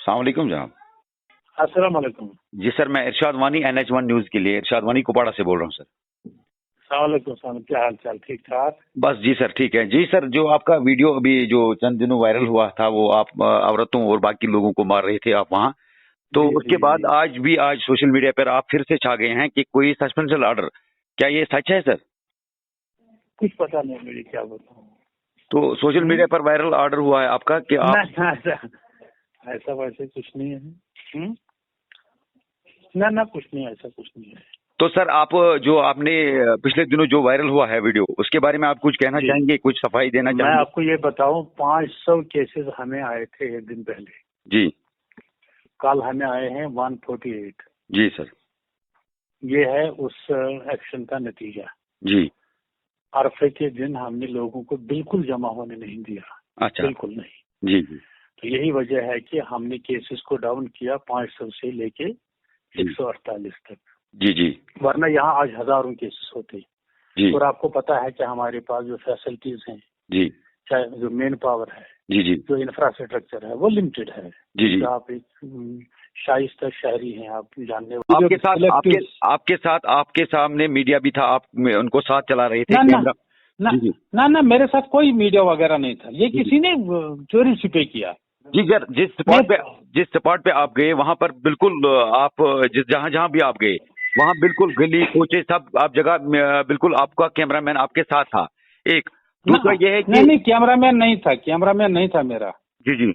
अस्सलाम वालेकुम जनाब। अस्सलाम वालेकुम। जी सर, मैं इरशाद वानी NH1 न्यूज के लिए इरशाद वानी कुपवाड़ा से बोल रहा हूँ सर। अस्सलाम वालेकुम साहब, क्या हाल चाल? ठीक ठाक। बस जी सर ठीक है। जी सर, जो आपका वीडियो अभी जो चंद दिनों वायरल हुआ था, वो आप औरतों और बाकी लोगों को मार रहे थे आप वहाँ, तो जी उसके जी बाद जी। आज सोशल मीडिया पर आप फिर से छा गए हैं कि कोई सस्पेंशन ऑर्डर, क्या ये सच है सर? कुछ पता नहीं मुझे, क्या बताऊं। तो सोशल मीडिया पर वायरल ऑर्डर हुआ है आपका कि ना आप ना, ऐसा वैसे कुछ नहीं है। हम्म? ना ना, कुछ नहीं, ऐसा कुछ नहीं है। तो सर आप जो आपने पिछले दिनों जो वायरल हुआ है वीडियो, उसके बारे में आप कुछ कहना जी, चाहेंगे, कुछ सफाई देना मैं चाहेंगे? आपको ये बताऊं, 500 केसेस हमें आए थे एक दिन पहले। जी कल हमें आए हैं 148। जी सर। ये है उस एक्शन का नतीजा। जी। अरफे के दिन हमने लोगों को बिल्कुल जमा होने नहीं दिया, अच्छा। बिल्कुल नहीं। जी जी तो यही वजह है कि हमने केसेस को डाउन किया 500 से लेके जी 148 तक। जी जी वरना यहाँ आज हजारों केसेस होते। जी और आपको पता है कि हमारे पास जो फैसिलिटीज हैं, जी चाहे जो मेन पावर है, जी जी जो इंफ्रास्ट्रक्चर है, वो लिमिटेड है। जी जी। क्योंकि आप एक शाइस्ता शहरी हैं, आप जानने वाले। आपके साथ आपके सामने मीडिया भी था, आप उनको साथ चला रहे थे ना ना कैमरा? ना जी जी ना ना, मेरे साथ कोई मीडिया वगैरह नहीं था। ये किसी ने चोरी छिपे किया। जी सर, जिस स्पॉट पे आप गए वहां पर बिल्कुल आप जहां जहां भी आप गए वहां बिल्कुल गली कोचे सब आप जगह बिल्कुल आपका कैमरामैन आपके साथ था। एक ना दूसरा ये है नहीं कि नहीं, कैमरामैन नहीं था, कैमरामैन नहीं था मेरा। जी जी।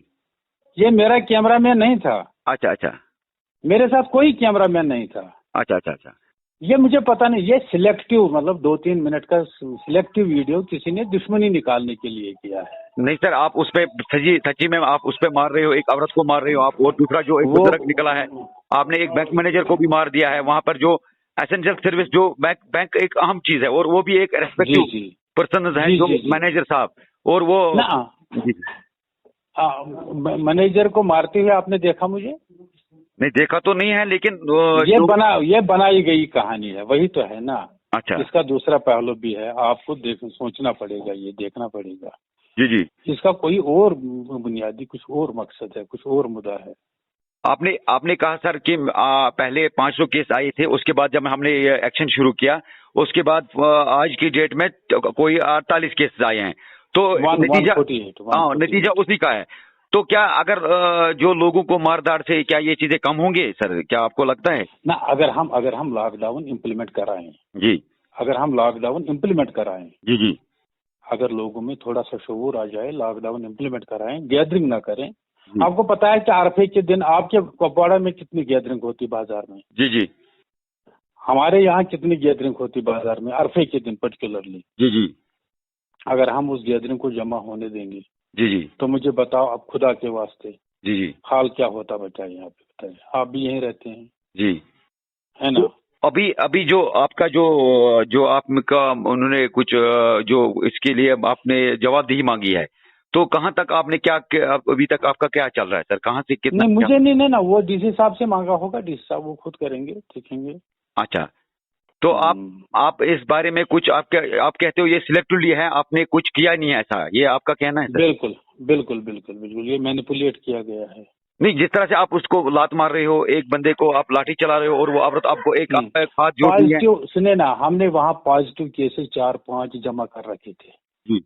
ये मेरा कैमरामैन नहीं था। अच्छा अच्छा मेरे साथ कोई कैमरामैन नहीं था। अच्छा अच्छा अच्छा। ये मुझे पता नहीं, ये सिलेक्टिव, मतलब 2-3 मिनट का सिलेक्टिव वीडियो किसी ने दुश्मनी निकालने के लिए किया है। नहीं सर, आप उस पे सच्ची में आप उस पे मार रहे हो, एक औरत को मार रहे हो आप, और दूसरा जो एक वो बुजुर्ग निकला है, आपने एक बैंक मैनेजर को भी मार दिया है वहां पर। जो एसेंशियल सर्विस, जो बैंक एक अहम चीज है, और वो भी एक जी रेस्पेक्टिव जी पर्सन है जी जो जी जी। मैनेजर साहब, और वो ना जी। मैनेजर को मारते हुए आपने देखा मुझे? नहीं देखा तो नहीं है, लेकिन ये बनाई गई कहानी है, वही तो है ना। अच्छा। इसका दूसरा पहलू भी है, आपको सोचना पड़ेगा, ये देखना पड़ेगा। जी जी। इसका कोई और बुनियादी कुछ और मकसद है, कुछ और मुद्दा है। आपने कहा सर कि पहले 500 केस आए थे, उसके बाद जब हमने ये एक्शन शुरू किया, उसके बाद आज की डेट में कोई 48 केस आए हैं। तो नतीजा, 148 नतीजा उसी का है। तो क्या अगर जो लोगों को मारदार से क्या ये चीजें कम होंगे सर, क्या आपको लगता है? ना, अगर हम लॉकडाउन इम्प्लीमेंट कराएं, जी अगर हम लॉकडाउन इम्प्लीमेंट कराएं, जी जी अगर लोगों में थोड़ा सा शऊर आ जाए, लॉकडाउन इम्प्लीमेंट कराएं, गैदरिंग ना करें। जी आपको पता है कि अरफे के दिन आपके कुपवाड़ा में कितनी गैदरिंग होती बाजार में? जी जी हमारे यहाँ कितनी गैदरिंग होती बाजार में अरफे के दिन पर्टिकुलरली? जी जी अगर हम उस गैदरिंग को जमा होने देंगे जी जी तो मुझे बताओ, अब खुदा के वास्ते जी जी हाल क्या होता, बताइए। आप बताइए, आप भी यहीं रहते हैं, जी। है ना? तो अभी अभी जो आपका जो जो आपका उन्होंने कुछ जो इसके लिए आपने जवाबदेही मांगी है, तो कहाँ तक आपने अभी तक आपका क्या चल रहा है सर, कहाँ से कितना नहीं, क्या? मुझे नहीं, नहीं ना, वो डीसी साहब से मांगा होगा, डीसी साहब वो खुद करेंगे, देखेंगे। अच्छा। तो हम्म, आप इस बारे में कुछ आप कहते हो ये सिलेक्टिवली है, आपने कुछ किया नहीं है, ऐसा ये आपका कहना है सर? बिल्कुल बिल्कुल बिल्कुल बिल्कुल, ये मैनिपुलेट किया गया है। नहीं, जिस तरह से आप उसको लात मार रहे हो, एक बंदे को आप लाठी चला रहे हो, और वो औरत आपको एक हाथ जोड़ रही है। पॉजिटिव सुने ना, हमने वहाँ पॉजिटिव केसेस 4-5 जमा कर रखे थे। जी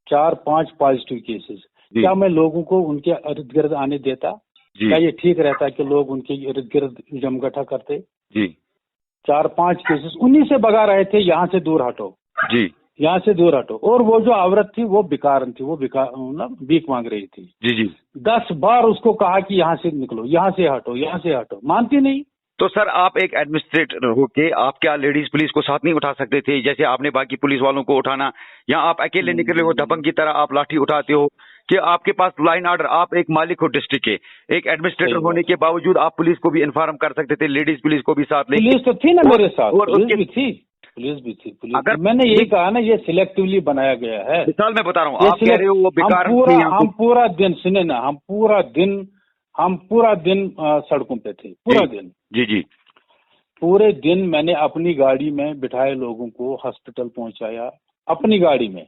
4-5 पॉजिटिव केसेस। जी क्या मैं लोगों को उनके इर्द गिर्द आने देता? जी क्या ये ठीक रहता कि लोग उनके इर्द गिर्द जमगठा करते? जी 4-5 केसेस उन्हीं से भगा रहे थे, यहाँ से दूर हटो, जी यहाँ से दूर हटो। और वो जो औरत थी वो भिखारन थी, वो मतलब भीख मांग रही थी। जी जी। 10 बार उसको कहा कि यहाँ से निकलो, यहाँ से हटो, यहाँ से हटो, मानती नहीं। तो सर आप एक एडमिनिस्ट्रेटर होके आप क्या लेडीज पुलिस को साथ नहीं उठा सकते थे, जैसे आपने बाकी पुलिस वालों को उठाना, या आप अकेले निकले हो दबंग की तरह आप लाठी उठाते हो? कि आपके पास लाइन ऑर्डर, आप एक मालिक हो डिस्ट्रिक्ट के, एक एडमिनिस्ट्रेटर सही होने बात के है। बावजूद आप पुलिस को भी इन्फॉर्म कर सकते थे, लेडीज पुलिस को भी साथ लेके। पुलिस तो थी ना मेरे साथ, और पुलिस उसके भी थी, पुलिस भी थी, पुलिस अगर भी। मैंने यही कहा ना, ये सिलेक्टिवली बनाया गया है। मिसाल मैं बता रहा हूँ, ये आप कह रहे हो वो बेकार थी यहाँ हम कुछ। पूरा दिन, सुने ना, हम पूरा दिन सड़कों पे थे, पूरा जी दिन। जी जी पूरे दिन मैंने अपनी गाड़ी में बिठाए लोगों को हॉस्पिटल पहुंचाया, अपनी गाड़ी में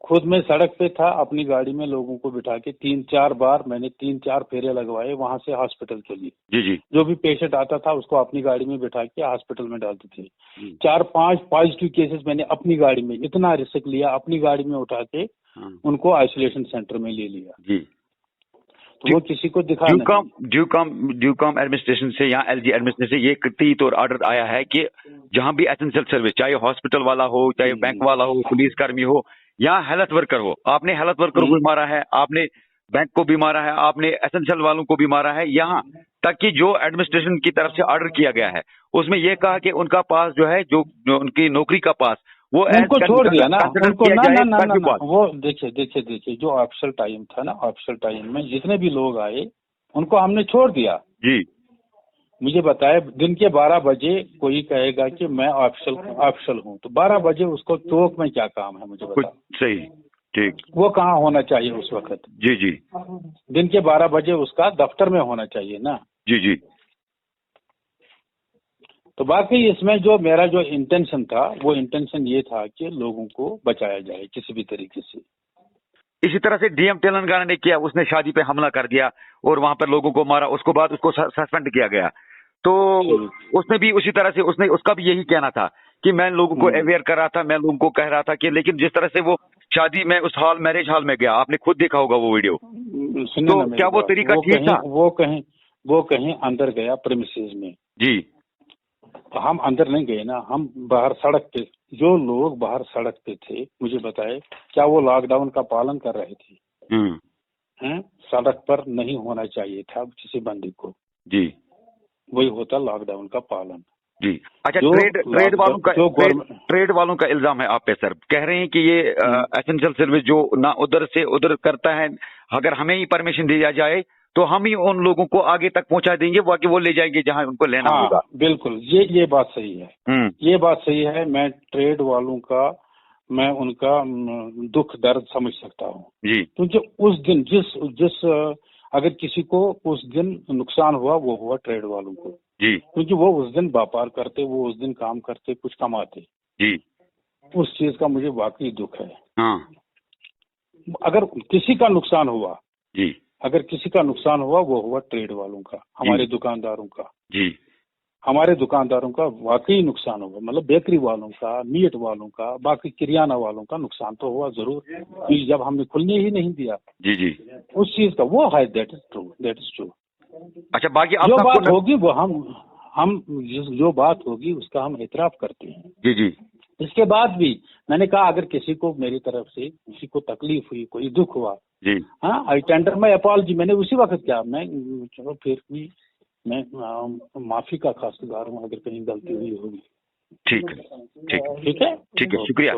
खुद मैं सड़क पे था, अपनी गाड़ी में लोगों को बिठा के 3-4 बार मैंने 3-4 फेरे लगवाए वहां से हॉस्पिटल के लिए। जी जी जो भी पेशेंट आता था उसको अपनी गाड़ी में बिठा के हॉस्पिटल में डालते थे। जी 4-5 पॉजिटिव केसेस मैंने अपनी गाड़ी में, इतना रिस्क लिया, अपनी गाड़ी में उठा के हाँ, उनको आइसोलेशन सेंटर में ले लिया। जी। तो वो किसी को दिखा नहीं। ड्यूकॉम एडमिनिस्ट्रेशन से या एलजी एडमिनिस्ट्रेशन से ये कतीत और ऑर्डर आया है कि जहां भी एसेंशियल सर्विस, चाहे हॉस्पिटल वाला हो, चाहे बैंक वाला हो, पुलिस कर्मी हो या हेल्थ वर्कर हो, आपने हेल्थ वर्कर को भी मारा है, आपने बैंक को भी मारा है, आपने एसेंशियल वालों को भी मारा है, यहाँ तक कि जो एडमिनिस्ट्रेशन की तरफ से ऑर्डर किया गया है उसमें यह कहा कि उनका पास जो है, जो उनकी नौकरी का पास, वो उनको छोड़ दिया ना, उनको किया ना जाए ना ना ना, कर्फ्यू ना पास। वो देखिए जो ऑफिशियल टाइम था ना, ऑफिशियल टाइम में जितने भी लोग आए उनको हमने छोड़ दिया। जी मुझे बताया दिन के 12 बजे कोई कहेगा कि मैं ऑफिशियल हूँ, तो 12 बजे उसको चौक में क्या काम है मुझे कुछ बताओ। सही, ठीक। वो कहाँ होना चाहिए उस वक्त? जी जी दिन के 12 बजे उसका दफ्तर में होना चाहिए ना। जी जी तो बाकी इसमें जो मेरा जो इंटेंशन था, वो इंटेंशन ये था कि लोगों को बचाया जाए किसी भी तरीके से। इसी तरह से डीएम तेलंगाना ने किया, उसने शादी पे हमला कर दिया और वहां पर लोगों को मारा, उसको बाद उसको सस्पेंड किया गया। तो उसने भी उसी तरह से, उसका भी यही कहना था कि मैं लोगों को अवेयर कर रहा था, मैं लोगों को कह रहा था कि, लेकिन जिस तरह से वो शादी में उस मैरिज हॉल में गया, आपने खुद देखा होगा वो वीडियो, सुनिए तो ना, क्या वो तरीका ठीक था? वो कहीं अंदर गया प्रेमिसेस में। जी तो हम अंदर नहीं गए ना, हम बाहर सड़क पे, जो लोग बाहर सड़क पे थे मुझे बताए, क्या वो लॉकडाउन का पालन कर रहे थे? हैं? सड़क पर नहीं होना चाहिए था किसी बंदी को। जी वही होता लॉकडाउन का पालन। जी। अच्छा, जो ट्रेड वालों का इल्जाम है आप पे सर, कह रहे हैं कि ये एसेंशियल सर्विस जो ना उधर से उधर करता है, अगर हमें ही परमिशन दिया जाए तो हम ही उन लोगों को आगे तक पहुंचा देंगे, बाकी वो ले जाएंगे जहां उनको लेना होगा। बिल्कुल, ये बात सही है। ये बात सही है। मैं ट्रेड वालों का, मैं उनका दुख दर्द समझ सकता हूँ जी। क्योंकि उस दिन जिस अगर किसी को उस दिन नुकसान हुआ, वो हुआ ट्रेड वालों को जी, क्योंकि वो उस दिन व्यापार करते, वो उस दिन काम करते, कुछ कमाते जी। उस चीज का मुझे वाकई दुख है। हाँ। अगर किसी का नुकसान हुआ जी, अगर किसी का नुकसान हुआ, वो हुआ ट्रेड वालों का, हमारे दुकानदारों का जी। हमारे दुकानदारों का वाकई नुकसान हुआ, मतलब बेकरी वालों का, मीट वालों का, बाकी किरियाना वालों का नुकसान तो हुआ जरूर, क्योंकि जब हमने खुलने ही नहीं दिया जी जी, उस चीज का वो है, दैट इज ट्रू। अच्छा, बाकी जो बात होगी वो हम जो बात होगी उसका हम एतराफ करते हैं जी जी। इसके बाद भी मैंने कहा, अगर किसी को मेरी तरफ से किसी को तकलीफ हुई, कोई दुख हुआ जी, हाँ, आई टेंडर माई अपॉलजी, मैंने उसी वक्त किया। मैं चलो फिर भी मैं माफी का खासदार हूँ अगर कहीं गलती हुई होगी। ठीक है, शुक्रिया।